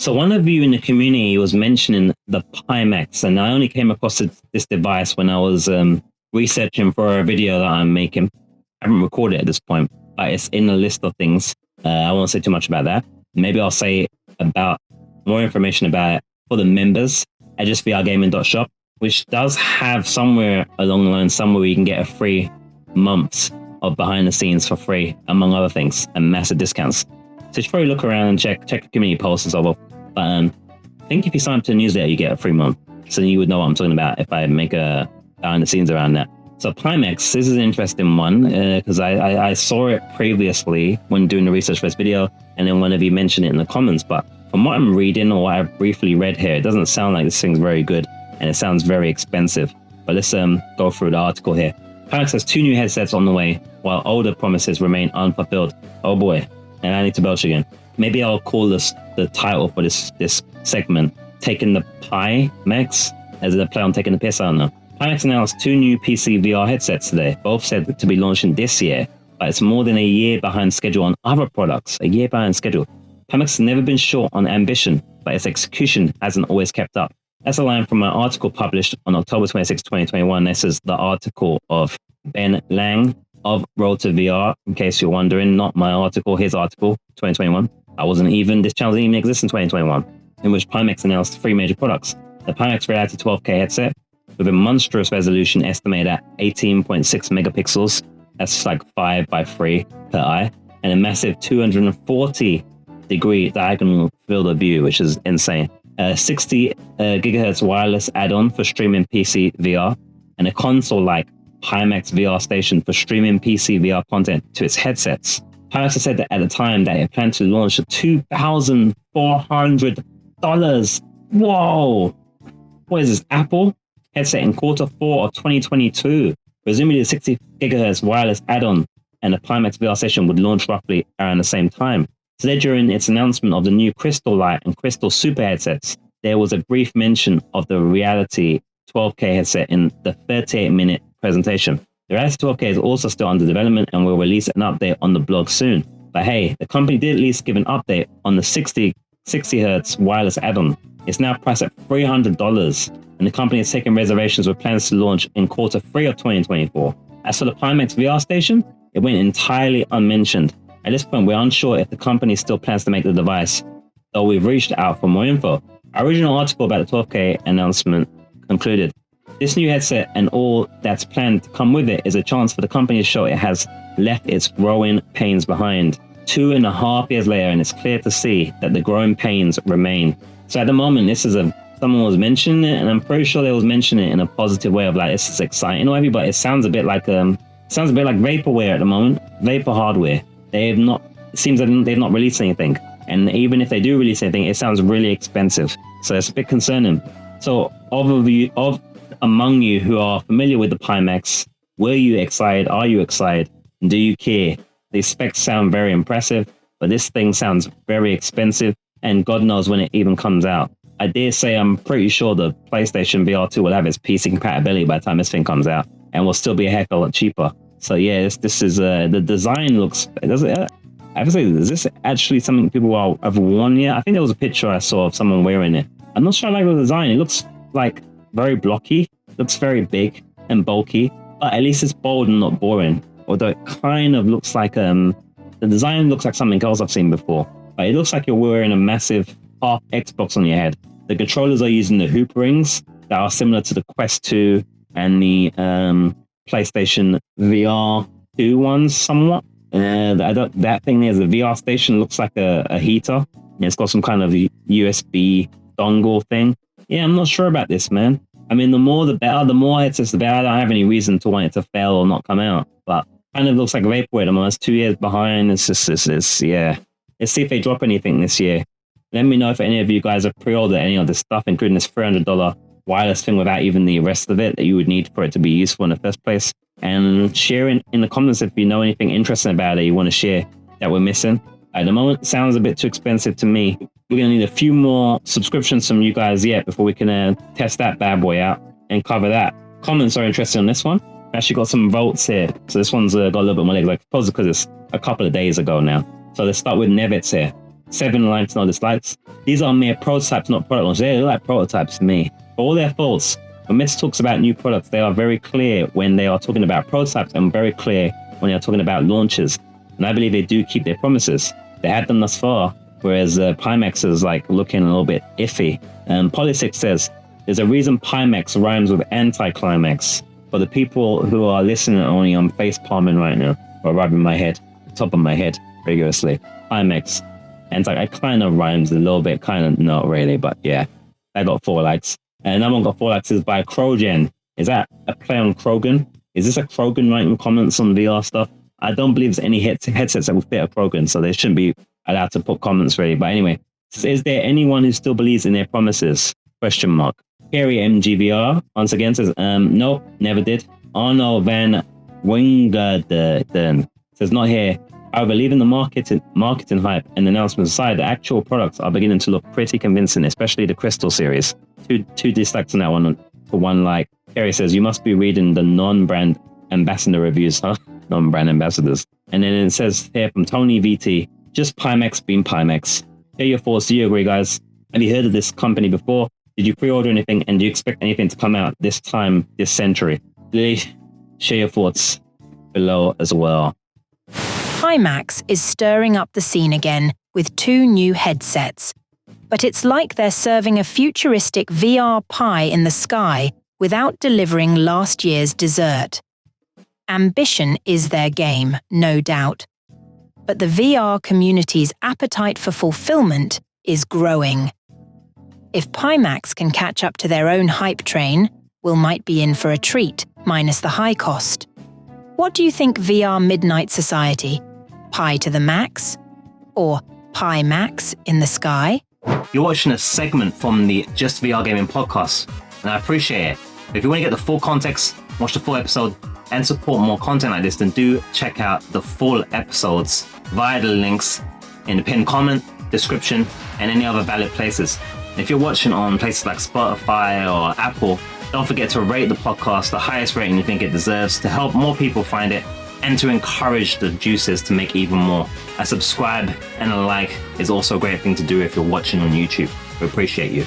So one of you in the community was mentioning the PIMAX, and I only came across this device when I was researching for a video that I'm making. I haven't recorded it at this point, but it's in the list of things. I won't say too much about that. Maybe I'll say about more information about it for the members at JustVRGaming.shop, which does have somewhere along the line somewhere you can get a free month of behind the scenes for free, among other things, and massive discounts. So you should probably look around and check the community posts and so forth. But I think if you sign up to the newsletter, you get a free month. So you would know what I'm talking about if I make a behind the scenes around that. So PIMAX, this is an interesting one because I saw it previously when doing the research for this video, and then one of you mentioned it in the comments. But from what I'm reading or what I've briefly read here, it doesn't sound like this thing's very good, and it sounds very expensive. But let's go through the article here. PIMAX has 2 new headsets on the way, while older promises remain unfulfilled. Oh boy, and I need to belch again. Maybe I'll call this the title for this segment, Taking the PIMAX, as a play on taking the piss, I don't know. PIMAX announced 2 new PC VR headsets today, both said to be launching this year, but it's more than a year behind schedule on other products. A year behind schedule. PIMAX has never been short on ambition, but its execution hasn't always kept up. That's a line from an article published on October 26, 2021. This is the article of Ben Lang of Road to VR, in case you're wondering, not my article, his article, 2021. This channel didn't even exist in 2021, in which PIMAX announced 3 major products. The PIMAX Reality 12K headset, with a monstrous resolution estimated at 18.6 megapixels, that's like 5:3 per eye, and a massive 240-degree diagonal field of view, which is insane. 60 gigahertz wireless add-on for streaming PC VR, and a console-like PIMAX VR station for streaming PC VR content to its headsets. PIMAX has said that at the time that it planned to launch a $2,400. Whoa! What is this, Apple? Headset in Q4 of 2022. Presumably the 60 gigahertz wireless add-on and the PIMAX VR station would launch roughly around the same time. Today, during its announcement of the new Crystal Light and Crystal Super headsets, there was a brief mention of the Reality 12K headset in the 38-minute presentation. The Reality 12K is also still under development and will release an update on the blog soon. But hey, the company did at least give an update on the 60 Hz wireless add-on. It's now priced at $300, and the company is taking reservations with plans to launch in Q3 of 2024. As for the PIMAX VR station, it went entirely unmentioned. At this point, we're unsure if the company still plans to make the device, though we've reached out for more info. Our original article about the 12K announcement concluded, this new headset and all that's planned to come with it is a chance for the company to show it has left its growing pains behind. 2.5 years later, and it's clear to see that the growing pains remain. So at the moment, this is someone was mentioning it, and I'm pretty sure they was mentioning it in a positive way of like, this is exciting or whatever, but it sounds a bit like Vapourware at the moment, Vapor hardware. It seems that they've not released anything. And even if they do release anything, it sounds really expensive. So it's a bit concerning. So among you who are familiar with the PIMAX, were you excited? Are you excited? Do you care? The specs sound very impressive, but this thing sounds very expensive, and God knows when it even comes out. I dare say I'm pretty sure the PlayStation VR 2 will have its PC compatibility by the time this thing comes out, and will still be a heck of a lot cheaper. So yeah, this is the design looks. Does it? I have to say, is this actually something people have worn yet? I think there was a picture I saw of someone wearing it. I'm not sure I like the design. It looks like very blocky. Looks very big and bulky, but at least it's bold and not boring. Although it kind of looks like the design looks like something else I've seen before. But it looks like you're wearing a massive half Xbox on your head. The controllers are using the hoop rings that are similar to the Quest 2 and the PlayStation VR 2 ones somewhat. That thing there, the VR station, looks like a heater. It's got some kind of USB dongle thing. Yeah, I'm not sure about this, man. I mean, the more the better. The more headsets, the better. I don't have any reason to want it to fail or not come out. But kind of looks like Vaporware. I'm almost 2 years behind. It's yeah. Let's see if they drop anything this year. Let me know if any of you guys have pre-ordered any of this stuff, including this $300 wireless thing without even the rest of it that you would need for it to be useful in the first place. And share in the comments if you know anything interesting about it you want to share that we're missing. At the moment, it sounds a bit too expensive to me. We're going to need a few more subscriptions from you guys yet before we can test that bad boy out and cover that. Comments are interesting on this one. Actually got some votes here. So this one's got a little bit more legs, like suppose because it's a couple of days ago now. So let's start with Nevitz here. 7 likes, no dislikes. These are mere prototypes, not product launch. They're like prototypes to me. For all their faults, when Meta talks about new products, they are very clear when they are talking about prototypes and very clear when they are talking about launches. And I believe they do keep their promises. They have done thus far, whereas PIMAX is like looking a little bit iffy. Polysix says, there's a reason PIMAX rhymes with anticlimax. For the people who are listening only, I'm face palming right now, or rubbing my head, top of my head rigorously. PIMAX. And it's like, it kind of rhymes a little bit, kind of not really, but yeah. I got 4 likes. And another one got 4 likes is by Krogen. Is that a play on Krogan? Is this a Krogan writing comments on VR stuff? I don't believe there's any headsets that will fit a Krogan, so they shouldn't be allowed to put comments really. But anyway, is there anyone who still believes in their promises? Question mark. Kerry MGVR once again says, no, never did. Arno Van Wingerden says, not here. I believe in the marketing hype and announcements aside, the actual products are beginning to look pretty convincing, especially the Crystal series. Two dislikes on that one for 1 like. Kerry says, you must be reading the non-brand ambassador reviews, huh? Non-brand ambassadors. And then it says here from Tony VT, just PIMAX being PIMAX. Share your thoughts. Do you agree, guys? Have you heard of this company before? Did you pre-order anything, and do you expect anything to come out this time, this century? Please share your thoughts below as well. PIMAX is stirring up the scene again with 2 new headsets. But it's like they're serving a futuristic VR pie in the sky without delivering last year's dessert. Ambition is their game, no doubt. But the VR community's appetite for fulfillment is growing. If PIMAX can catch up to their own hype train, we might be in for a treat, minus the high cost. What do you think, VR Midnight Society? Pi to the max? Or PIMAX in the sky? You're watching a segment from the JustVRGaming podcast, and I appreciate it. If you want to get the full context, watch the full episode, and support more content like this, then do check out the full episodes via the links in the pinned comment, description, and any other valid places. If you're watching on places like Spotify or Apple, don't forget to rate the podcast the highest rating you think it deserves to help more people find it and to encourage the juices to make even more. A subscribe and a like is also a great thing to do if you're watching on YouTube. We appreciate you.